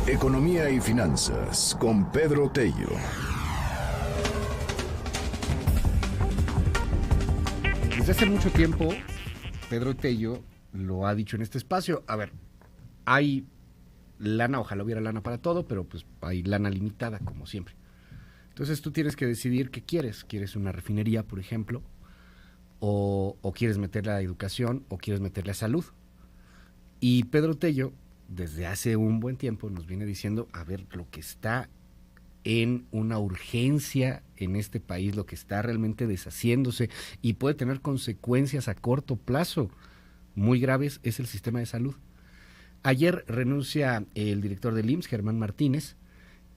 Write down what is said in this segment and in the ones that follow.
Economía y finanzas con Pedro Tello. Desde hace mucho tiempo, Pedro Tello lo ha dicho en este espacio. A ver, hay lana, ojalá hubiera lana para todo, pero pues hay lana limitada, como siempre. Entonces tú tienes que decidir qué quieres. ¿Quieres una refinería, por ejemplo? ¿O quieres meterle a educación? ¿O quieres meterle a salud? Y Pedro Tello, desde hace un buen tiempo, nos viene diciendo, a ver, lo que está en una urgencia en este país, lo que está realmente deshaciéndose y puede tener consecuencias a corto plazo muy graves, es el sistema de salud. Ayer renuncia el director del IMSS, Germán Martínez,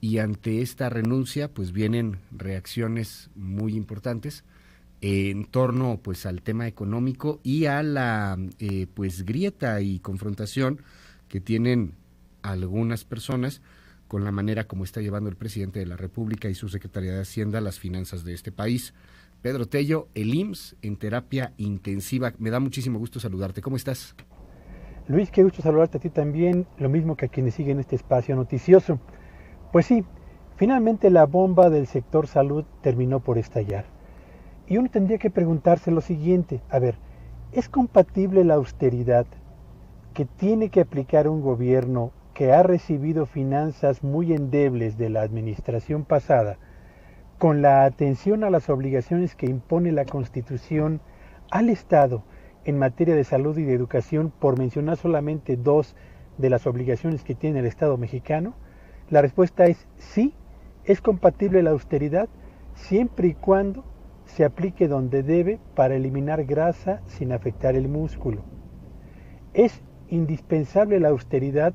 y ante esta renuncia pues vienen reacciones muy importantes en torno pues al tema económico y a la pues grieta y confrontación que tienen algunas personas con la manera como está llevando el presidente de la República y su Secretaría de Hacienda las finanzas de este país. Pedro Tello, el IMSS en terapia intensiva. Me da muchísimo gusto saludarte. ¿Cómo estás? Luis, qué gusto saludarte a ti también, lo mismo que a quienes siguen este espacio noticioso. Pues sí, finalmente la bomba del sector salud terminó por estallar. Y uno tendría que preguntarse lo siguiente, a ver, ¿es compatible la austeridad que tiene que aplicar un gobierno que ha recibido finanzas muy endebles de la administración pasada con la atención a las obligaciones que impone la Constitución al Estado en materia de salud y de educación, por mencionar solamente dos de las obligaciones que tiene el Estado mexicano? La respuesta es sí, es compatible la austeridad siempre y cuando se aplique donde debe para eliminar grasa sin afectar el músculo. Es indispensable la austeridad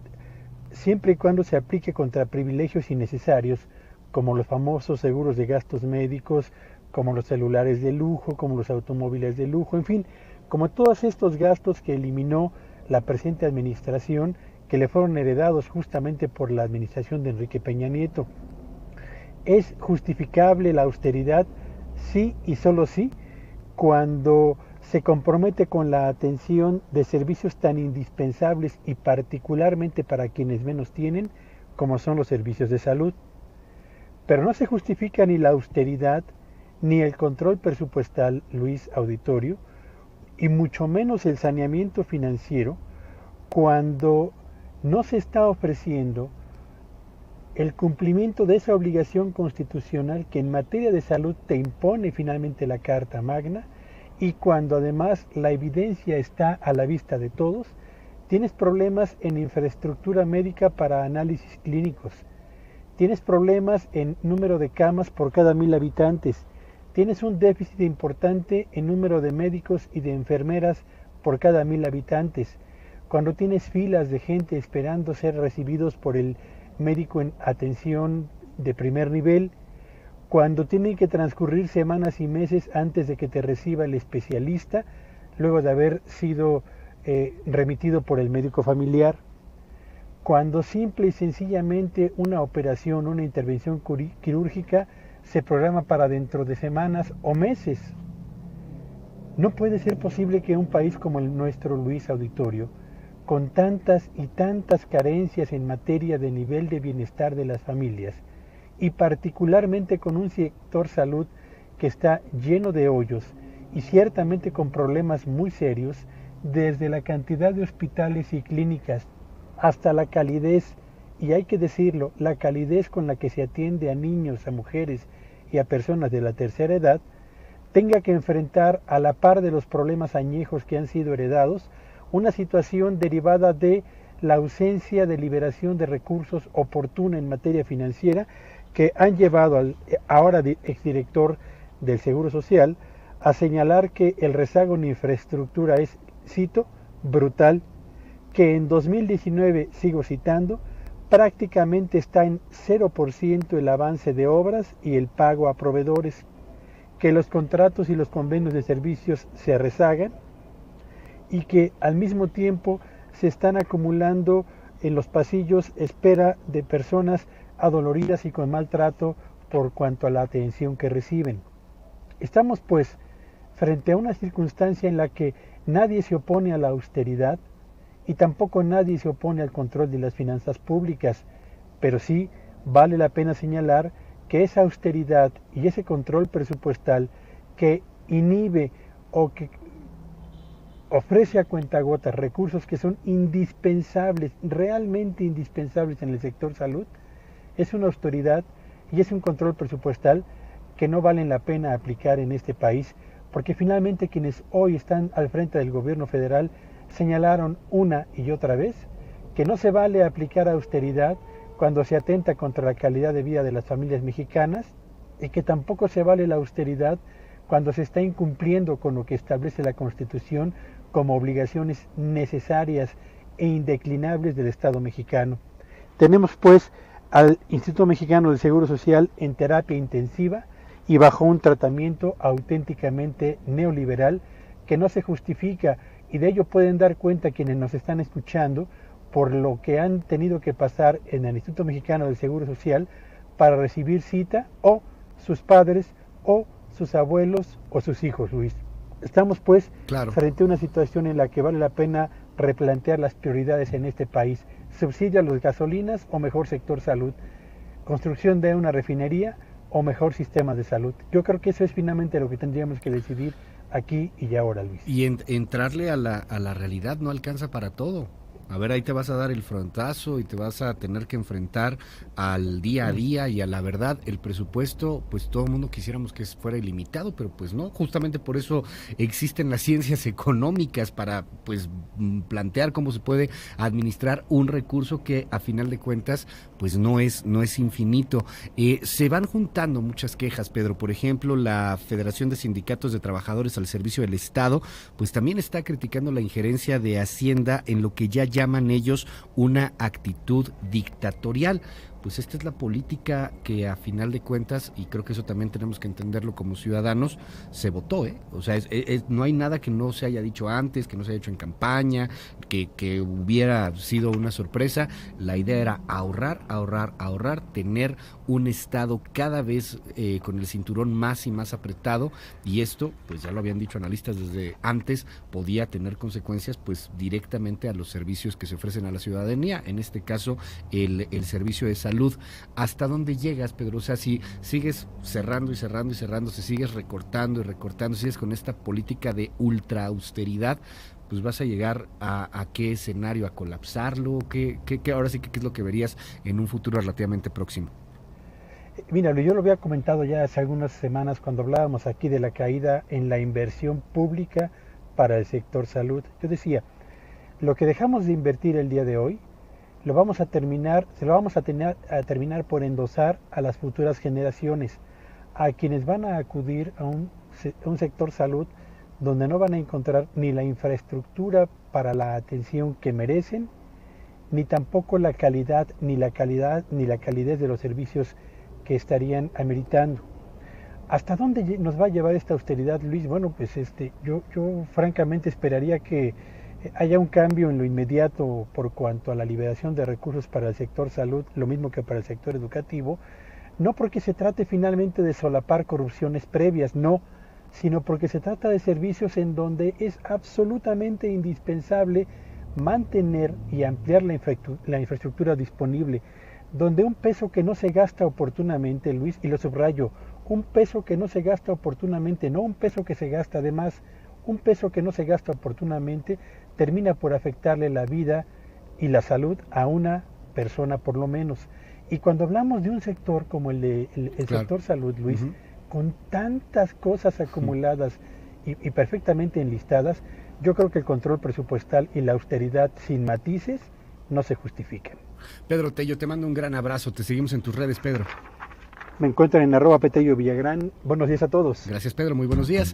siempre y cuando se aplique contra privilegios innecesarios, como los famosos seguros de gastos médicos, como los celulares de lujo, como los automóviles de lujo, en fin, como todos estos gastos que eliminó la presente administración, que le fueron heredados justamente por la administración de Enrique Peña Nieto. ¿Es justificable la austeridad? Sí y solo sí, cuando se compromete con la atención de servicios tan indispensables y particularmente para quienes menos tienen, como son los servicios de salud. Pero no se justifica ni la austeridad, ni el control presupuestal, Luis Auditorio, y mucho menos el saneamiento financiero, cuando no se está ofreciendo el cumplimiento de esa obligación constitucional que en materia de salud te impone finalmente la Carta Magna, y cuando además la evidencia está a la vista de todos. Tienes problemas en infraestructura médica para análisis clínicos, tienes problemas en número de camas por cada 1,000 habitantes, tienes un déficit importante en número de médicos y de enfermeras por cada 1,000 habitantes, cuando tienes filas de gente esperando ser recibidos por el médico en atención de primer nivel, cuando tienen que transcurrir semanas y meses antes de que te reciba el especialista, luego de haber sido remitido por el médico familiar, cuando simple y sencillamente una operación, una intervención quirúrgica se programa para dentro de semanas o meses. No puede ser posible que un país como el nuestro, Luis Auditorio, con tantas y tantas carencias en materia de nivel de bienestar de las familias, y particularmente con un sector salud que está lleno de hoyos y ciertamente con problemas muy serios, desde la cantidad de hospitales y clínicas hasta la calidez, y hay que decirlo, la calidez con la que se atiende a niños, a mujeres y a personas de la tercera edad, tenga que enfrentar, a la par de los problemas añejos que han sido heredados, una situación derivada de la ausencia de liberación de recursos oportuna en materia financiera, que han llevado al ahora exdirector del Seguro Social a señalar que el rezago en infraestructura es, cito, brutal, que en 2019, sigo citando, prácticamente está en 0% el avance de obras y el pago a proveedores, que los contratos y los convenios de servicios se rezagan y que al mismo tiempo se están acumulando en los pasillos espera de personas adoloridas y con maltrato por cuanto a la atención que reciben. Estamos pues frente a una circunstancia en la que nadie se opone a la austeridad y tampoco nadie se opone al control de las finanzas públicas, pero sí vale la pena señalar que esa austeridad y ese control presupuestal que inhibe o que ofrece a cuentagotas recursos que son indispensables, realmente indispensables en el sector salud, es una austeridad y es un control presupuestal que no valen la pena aplicar en este país, porque finalmente quienes hoy están al frente del gobierno federal señalaron una y otra vez que no se vale aplicar austeridad cuando se atenta contra la calidad de vida de las familias mexicanas y que tampoco se vale la austeridad cuando se está incumpliendo con lo que establece la Constitución como obligaciones necesarias e indeclinables del Estado mexicano. Tenemos pues al Instituto Mexicano del Seguro Social en terapia intensiva y bajo un tratamiento auténticamente neoliberal que no se justifica, y de ello pueden dar cuenta quienes nos están escuchando por lo que han tenido que pasar en el Instituto Mexicano del Seguro Social para recibir cita, o sus padres o sus abuelos o sus hijos, Luis. Estamos pues frente a una situación en la que vale la pena replantear las prioridades en este país. Subsidio a las gasolinas o mejor sector salud, construcción de una refinería o mejor sistema de salud. Yo creo que eso es finalmente lo que tendríamos que decidir aquí y ahora, Luis. Y entrarle a la realidad no alcanza para todo. A ver, ahí te vas a dar el frontazo y te vas a tener que enfrentar al día a día y a la verdad. El presupuesto, pues todo el mundo quisiéramos que fuera ilimitado, pero pues no. Justamente por eso existen las ciencias económicas, para pues plantear cómo se puede administrar un recurso que a final de cuentas pues no es infinito. Se van juntando muchas quejas, Pedro. Por ejemplo, la Federación de Sindicatos de Trabajadores al Servicio del Estado pues también está criticando la injerencia de Hacienda en lo que ya llaman ellos una actitud dictatorial. Pues esta es la política que a final de cuentas, y creo que eso también tenemos que entenderlo como ciudadanos, se votó, O sea, no hay nada que no se haya dicho antes, que no se haya hecho en campaña, que hubiera sido una sorpresa. La idea era ahorrar, tener un Estado cada vez con el cinturón más y más apretado, y esto, pues ya lo habían dicho analistas desde antes, podía tener consecuencias pues directamente a los servicios que se ofrecen a la ciudadanía, en este caso el servicio de salud. ¿Hasta dónde llegas, Pedro? O sea, si sigues cerrando, si sigues recortando, sigues con esta política de ultra austeridad, pues vas a llegar a qué escenario, a colapsarlo. ¿Qué ahora sí que qué es lo que verías en un futuro relativamente próximo? Mira, yo lo había comentado ya hace algunas semanas cuando hablábamos aquí de la caída en la inversión pública para el sector salud. Yo decía, lo que dejamos de invertir el día de hoy, se lo vamos a terminar por endosar a las futuras generaciones, a quienes van a acudir a un sector salud donde no van a encontrar ni la infraestructura para la atención que merecen, ni tampoco la calidad, ni la calidez de los servicios que estarían ameritando. ¿Hasta dónde nos va a llevar esta austeridad, Luis? Bueno, pues yo francamente esperaría que haya un cambio en lo inmediato por cuanto a la liberación de recursos para el sector salud, lo mismo que para el sector educativo, no porque se trate finalmente de solapar corrupciones previas, no, sino porque se trata de servicios en donde es absolutamente indispensable mantener y ampliar la infraestructura disponible, donde un peso que no se gasta oportunamente, Luis, y lo subrayo, un peso que no se gasta oportunamente, no un peso que se gasta de más, un peso que no se gasta oportunamente termina por afectarle la vida y la salud a una persona por lo menos. Y cuando hablamos de un sector como el sector salud, Luis, con tantas cosas acumuladas y perfectamente enlistadas, yo creo que el control presupuestal y la austeridad sin matices no se justifican. Pedro Tello, te mando un gran abrazo. Te seguimos en tus redes, Pedro. Me encuentran en @Petello Villagrán. Buenos días a todos. Gracias, Pedro. Muy buenos días.